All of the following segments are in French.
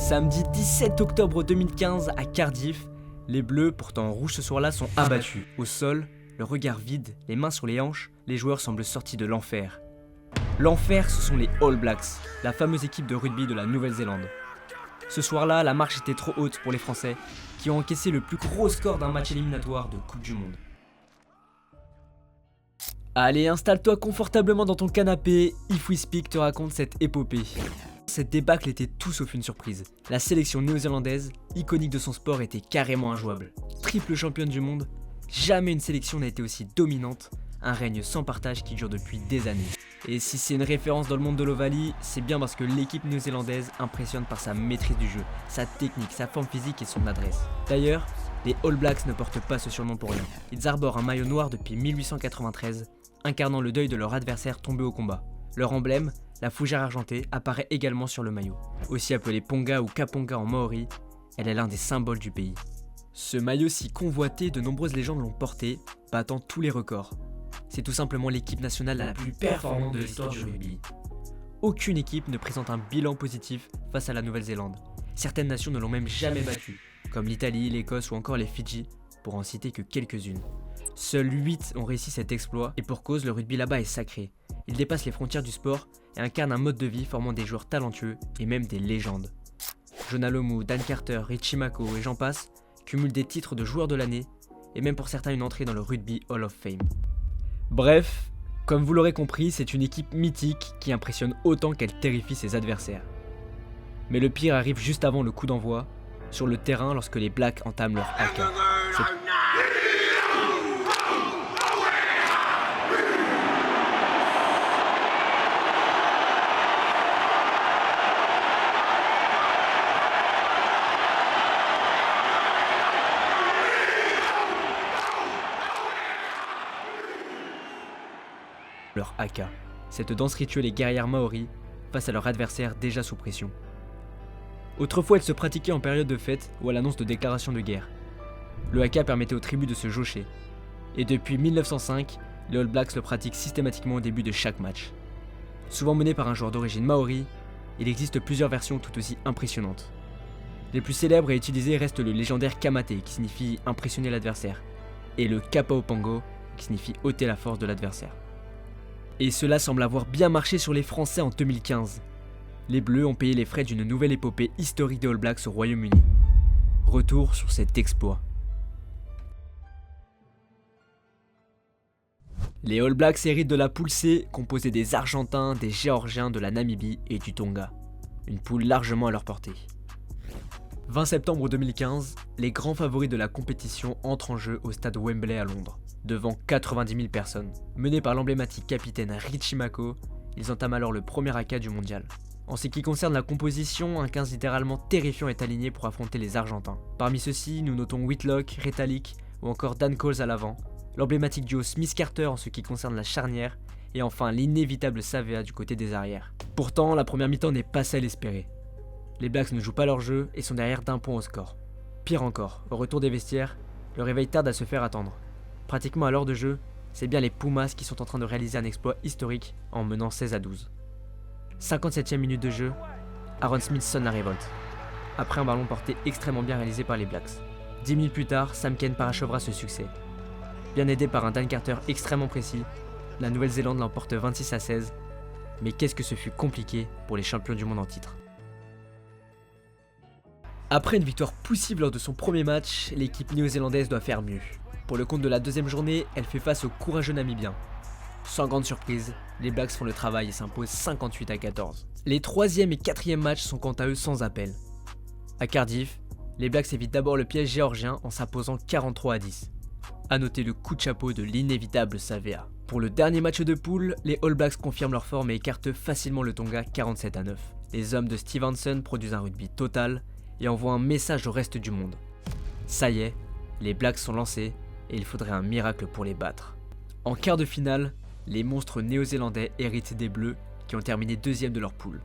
Samedi 17 octobre 2015 à Cardiff, les Bleus, pourtant en rouge ce soir-là, sont abattus. Au sol, le regard vide, les mains sur les hanches, les joueurs semblent sortis de l'enfer. L'enfer, ce sont les All Blacks, la fameuse équipe de rugby de la Nouvelle-Zélande. Ce soir-là, la marche était trop haute pour les Français, qui ont encaissé le plus gros score d'un match éliminatoire de Coupe du Monde. Allez, installe-toi confortablement dans ton canapé, If We Speak te raconte cette épopée. Cette débâcle était tout sauf une surprise. La sélection néo-zélandaise, iconique de son sport, était carrément injouable. Triple championne du monde, jamais une sélection n'a été aussi dominante, un règne sans partage qui dure depuis des années. Et si c'est une référence dans le monde de l'Ovalie, c'est bien parce que l'équipe néo-zélandaise impressionne par sa maîtrise du jeu, sa technique, sa forme physique et son adresse. D'ailleurs, les All Blacks ne portent pas ce surnom pour rien. Ils arborent un maillot noir depuis 1893, incarnant le deuil de leur adversaire tombé au combat. Leur emblème, la fougère argentée, apparaît également sur le maillot. Aussi appelée Ponga ou Kaponga en maori, elle est l'un des symboles du pays. Ce maillot si convoité, de nombreuses légendes l'ont porté, battant tous les records. C'est tout simplement l'équipe nationale la plus performante de l'histoire du rugby. Aucune équipe ne présente un bilan positif face à la Nouvelle-Zélande. Certaines nations ne l'ont même jamais battue, comme l'Italie, l'Écosse ou encore les Fidji, pour en citer que quelques-unes. Seuls 8 ont réussi cet exploit, et pour cause, le rugby là-bas est sacré. Il dépasse les frontières du sport et incarne un mode de vie formant des joueurs talentueux et même des légendes. Jonah Lomu, Dan Carter, Richie Mako et j'en passe cumulent des titres de joueur de l'année et même pour certains une entrée dans le Rugby Hall of Fame. Bref, comme vous l'aurez compris, c'est une équipe mythique qui impressionne autant qu'elle terrifie ses adversaires. Mais le pire arrive juste avant le coup d'envoi, sur le terrain lorsque les Blacks entament leur haka. Leur haka, cette danse rituelle et guerrière maori face à leur adversaire déjà sous pression. Autrefois, elle se pratiquait en période de fête ou à l'annonce de déclaration de guerre. Le haka permettait aux tribus de se jaucher. Et depuis 1905, les All Blacks le pratiquent systématiquement au début de chaque match. Souvent mené par un joueur d'origine maori, il existe plusieurs versions tout aussi impressionnantes. Les plus célèbres et utilisées restent le légendaire kamate qui signifie impressionner l'adversaire, et le kapaopango qui signifie ôter la force de l'adversaire. Et cela semble avoir bien marché sur les Français en 2015. Les Bleus ont payé les frais d'une nouvelle épopée historique des All Blacks au Royaume-Uni. Retour sur cet exploit. Les All Blacks héritent de la poule C, composée des Argentins, des Géorgiens, de la Namibie et du Tonga. Une poule largement à leur portée. 20 septembre 2015, les grands favoris de la compétition entrent en jeu au stade Wembley à Londres, devant 90 000 personnes. Menés par l'emblématique capitaine Richie Mako, ils entament alors le premier haka du mondial. En ce qui concerne la composition, un 15 littéralement terrifiant est aligné pour affronter les Argentins. Parmi ceux-ci, nous notons Whitlock, Retallick ou encore Dan Coles à l'avant, l'emblématique duo Smith-Carter en ce qui concerne la charnière, et enfin l'inévitable Savea du côté des arrières. Pourtant, la première mi-temps n'est pas celle espérée. Les Blacks ne jouent pas leur jeu et sont derrière d'un point au score. Pire encore, au retour des vestiaires, le réveil tarde à se faire attendre. Pratiquement à l'heure de jeu, c'est bien les Pumas qui sont en train de réaliser un exploit historique en menant 16-12. 57e minute de jeu, Aaron Smith sonne la révolte. Après un ballon porté extrêmement bien réalisé par les Blacks. 10 minutes plus tard, Sam Cane parachèvera ce succès. Bien aidé par un Dan Carter extrêmement précis, la Nouvelle-Zélande l'emporte 26-16. Mais qu'est-ce que ce fut compliqué pour les champions du monde en titre. Après une victoire poussive lors de son premier match, l'équipe néo-zélandaise doit faire mieux. Pour le compte de la deuxième journée, elle fait face aux courageux Namibiens. Sans grande surprise, les Blacks font le travail et s'imposent 58-14. Les troisième et quatrième matchs sont quant à eux sans appel. À Cardiff, les Blacks évitent d'abord le piège géorgien en s'imposant 43-10. A noter le coup de chapeau de l'inévitable Savea. Pour le dernier match de poule, les All Blacks confirment leur forme et écartent facilement le Tonga 47-9. Les hommes de Stevenson produisent un rugby total et envoient un message au reste du monde. Ça y est, les Blacks sont lancés et il faudrait un miracle pour les battre. En quart de finale, les monstres néo-zélandais héritent des Bleus qui ont terminé deuxième de leur poule.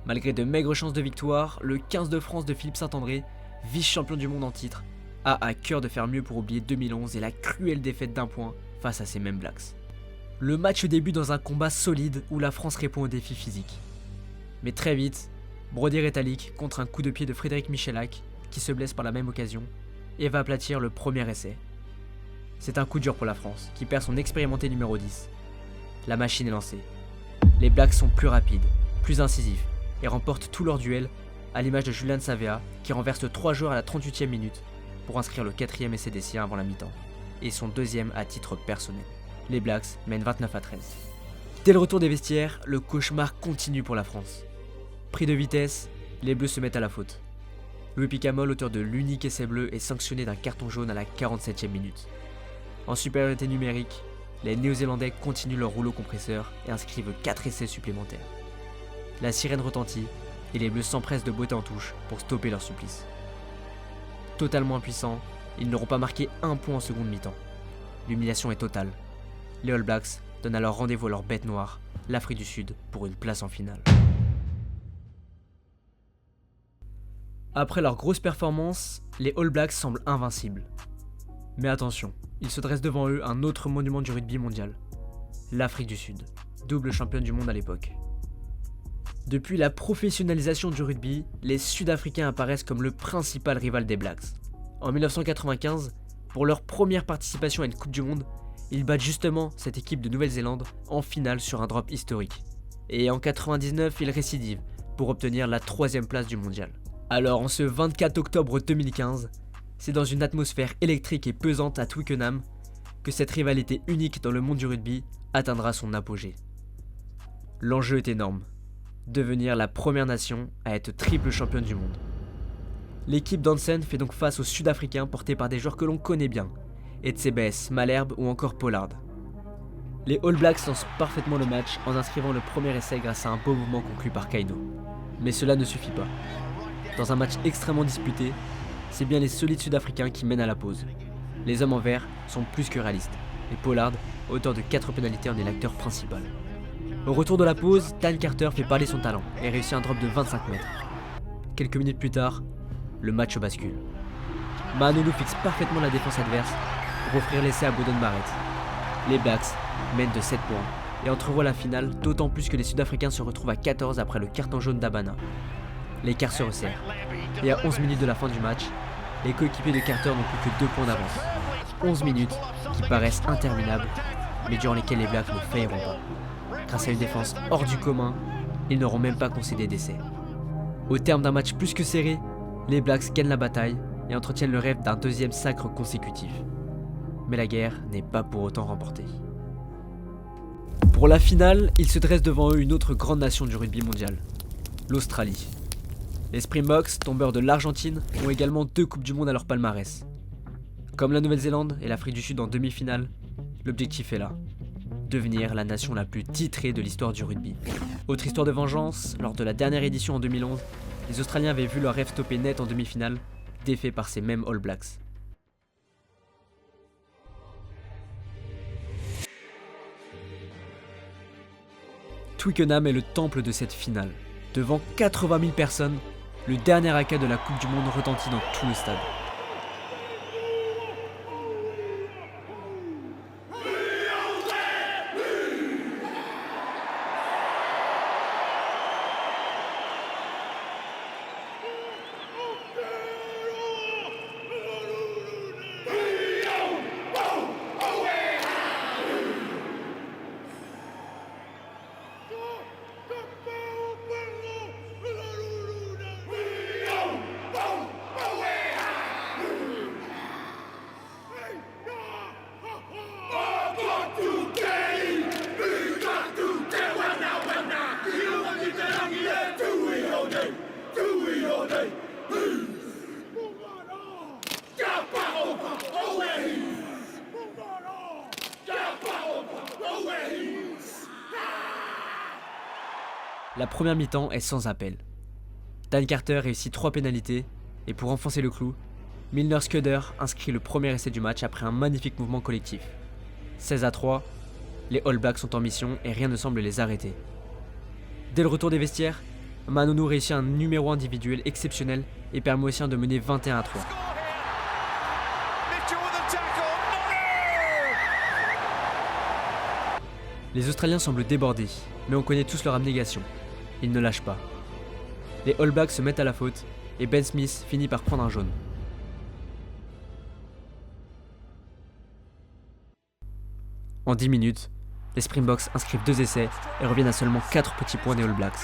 Malgré de maigres chances de victoire, le 15 de France de Philippe Saint-André, vice-champion du monde en titre, a à cœur de faire mieux pour oublier 2011 et la cruelle défaite d'1 point face à ces mêmes Blacks. Le match débute dans un combat solide où la France répond au défi physique. Mais très vite, Brody Retallick contre un coup de pied de Frédéric Michalak, qui se blesse par la même occasion, et va aplatir le premier essai. C'est un coup dur pour la France, qui perd son expérimenté numéro 10. La machine est lancée. Les Blacks sont plus rapides, plus incisifs, et remportent tous leurs duels, à l'image de Julian Savea, qui renverse 3 joueurs à la 38e minute, pour inscrire le 4e essai des siens avant la mi-temps, et son 2e à titre personnel. Les Blacks mènent 29-13. Dès le retour des vestiaires, le cauchemar continue pour la France. Pris de vitesse, les Bleus se mettent à la faute. Louis Picamol, auteur de l'unique essai bleu, est sanctionné d'un carton jaune à la 47e minute. En supériorité numérique, les Néo-Zélandais continuent leur rouleau compresseur et inscrivent 4 essais supplémentaires. La sirène retentit et les Bleus s'empressent de botter en touche pour stopper leur supplice. Totalement impuissants, ils n'auront pas marqué un point en seconde mi-temps. L'humiliation est totale. Les All Blacks donnent alors rendez-vous à leur bête noire, l'Afrique du Sud, pour une place en finale. Après leur grosse performance, les All Blacks semblent invincibles. Mais attention, il se dresse devant eux un autre monument du rugby mondial, l'Afrique du Sud, double championne du monde à l'époque. Depuis la professionnalisation du rugby, les Sud-Africains apparaissent comme le principal rival des Blacks. En 1995, pour leur première participation à une Coupe du Monde, ils battent justement cette équipe de Nouvelle-Zélande en finale sur un drop historique. Et en 99, ils récidivent pour obtenir la 3e place du mondial. Alors en ce 24 octobre 2015, c'est dans une atmosphère électrique et pesante à Twickenham que cette rivalité unique dans le monde du rugby atteindra son apogée. L'enjeu est énorme, devenir la première nation à être triple championne du monde. L'équipe d'Hansen fait donc face aux Sud-Africains portés par des joueurs que l'on connaît bien, Etzebeth, Malherbe ou encore Pollard. Les All Blacks lancent parfaitement le match en inscrivant le premier essai grâce à un beau mouvement conclu par Kaino. Mais cela ne suffit pas. Dans un match extrêmement disputé, c'est bien les solides Sud-Africains qui mènent à la pause. Les hommes en vert sont plus que réalistes, et Pollard, auteur de 4 pénalités, en est l'acteur principal. Au retour de la pause, Dan Carter fait parler son talent et réussit un drop de 25 mètres. Quelques minutes plus tard, le match bascule. Maanoulou fixe parfaitement la défense adverse pour offrir l'essai à Beauden Barrett. Les Blacks mènent de 7 points et entrevoient la finale, d'autant plus que les Sud-Africains se retrouvent à 14 après le carton jaune d'Abana. L'écart se resserre, et à 11 minutes de la fin du match, les coéquipiers de Carter n'ont plus que 2 points d'avance. 11 minutes qui paraissent interminables, mais durant lesquelles les Blacks ne failleront pas. Grâce à une défense hors du commun, ils n'auront même pas concédé d'essai. Au terme d'un match plus que serré, les Blacks gagnent la bataille et entretiennent le rêve d'un 2e sacre consécutif. Mais la guerre n'est pas pour autant remportée. Pour la finale, ils se dressent devant eux une autre grande nation du rugby mondial, l'Australie. Les Springboks, tombeurs de l'Argentine, ont également 2 Coupes du Monde à leur palmarès. Comme la Nouvelle-Zélande et l'Afrique du Sud en demi-finale, l'objectif est là, devenir la nation la plus titrée de l'histoire du rugby. Autre histoire de vengeance, lors de la dernière édition en 2011, les Australiens avaient vu leur rêve stoppé net en demi-finale, défait par ces mêmes All Blacks. Twickenham est le temple de cette finale. Devant 80 000 personnes, le dernier haka de la Coupe du Monde retentit dans tout le stade. La première mi-temps est sans appel. Dan Carter réussit 3 pénalités et pour enfoncer le clou, Milner Scudder inscrit le premier essai du match après un magnifique mouvement collectif. 16-3, les All Blacks sont en mission et rien ne semble les arrêter. Dès le retour des vestiaires, Maanoulou réussit un numéro individuel exceptionnel et permet aux siens de mener 21-3. Les Australiens semblent débordés, mais on connaît tous leur abnégation. Ils ne lâchent pas. Les All Blacks se mettent à la faute et Ben Smith finit par prendre un jaune. En 10 minutes, les Springboks inscrivent 2 essais et reviennent à seulement 4 petits points des All Blacks.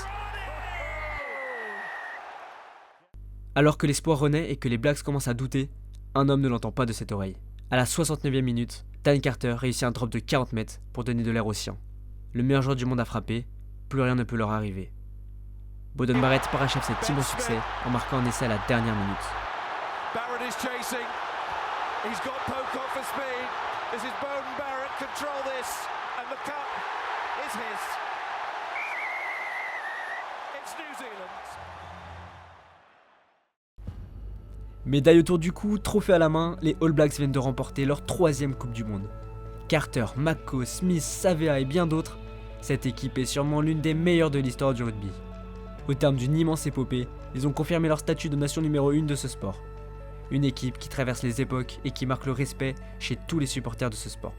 Alors que l'espoir renaît et que les Blacks commencent à douter, un homme ne l'entend pas de cette oreille. À la 69e minute, Dan Carter réussit un drop de 40 mètres pour donner de l'air aux siens. Le meilleur joueur du monde a frappé, plus rien ne peut leur arriver. Beauden Barrett parachève cet immense succès en marquant un essai à la dernière minute. Barrett is chasing. He's got Pocock for speed. This is Beauden Barrett control this, and the cup is his. It's New Zealand. Médaille autour du cou, trophée à la main, les All Blacks viennent de remporter leur 3e Coupe du Monde. Carter, McCaw, Smith, Savea et bien d'autres, cette équipe est sûrement l'une des meilleures de l'histoire du rugby. Au terme d'une immense épopée, ils ont confirmé leur statut de nation numéro 1 de ce sport. Une équipe qui traverse les époques et qui marque le respect chez tous les supporters de ce sport.